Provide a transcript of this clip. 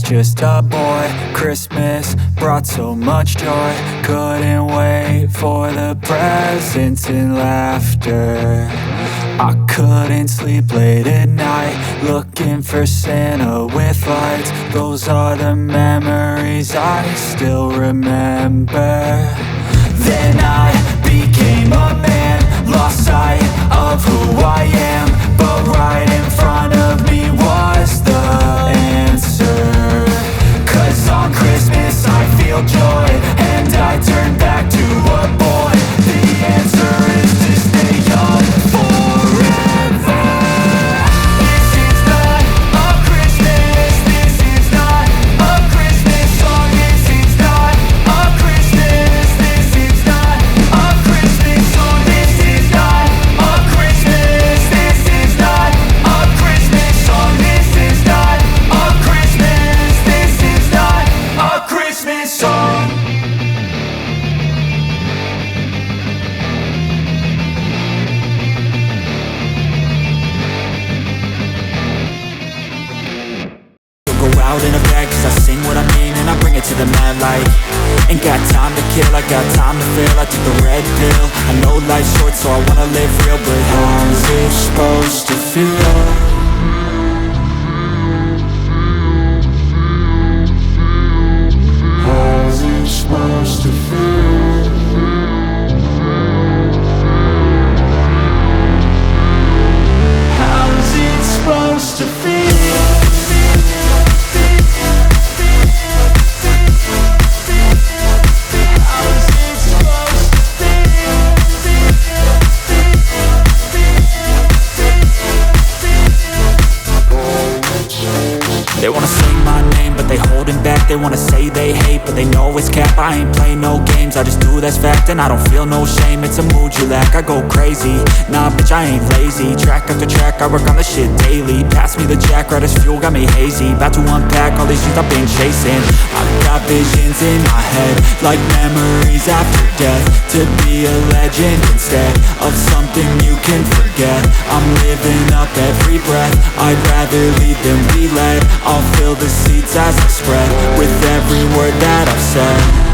just a boy. Christmas brought so much joy. Couldn't wait for the presents and laughter. I couldn't sleep late at night, looking for Santa with lights. Those are the memories I still remember. Then I became a man, lost sight of who I am. But right in front of me was the answer. 'Cause on Christmas I feel joy, and I turn back to a boy. The answer is to stay young forever. This is not a Christmas, this is not a Christmas song. This is not a Christmas, this is not a Christmas song. This is not a Christmas, this is not a Christmas song. This is not a Christmas, this is not a Christmas song. Go out in a bag, 'cause I sing what I mean and I bring it to the mad light. Ain't got time to kill, I got time to feel. I took the red pill, I know life's short so I wanna live real. But how's it supposed to feel? How's it supposed to feel? How's it supposed to feel? They wanna sing my name, but they holding back. They wanna say they hate, but they know it's cap. I ain't play no games, I just do that's fact. And I don't feel no shame, it's a mood you lack. I go crazy, nah bitch I ain't lazy. Track after track, I work on this shit daily. Pass me the jack, right as fuel, got me hazy. About to unpack all these things I've been chasing. I've got visions in my head, like memories after death. To be a legend instead of something you can forget. I'm living up every breath, I'd rather lead than be led. I'll fill the seats as I spread with every word that I've said.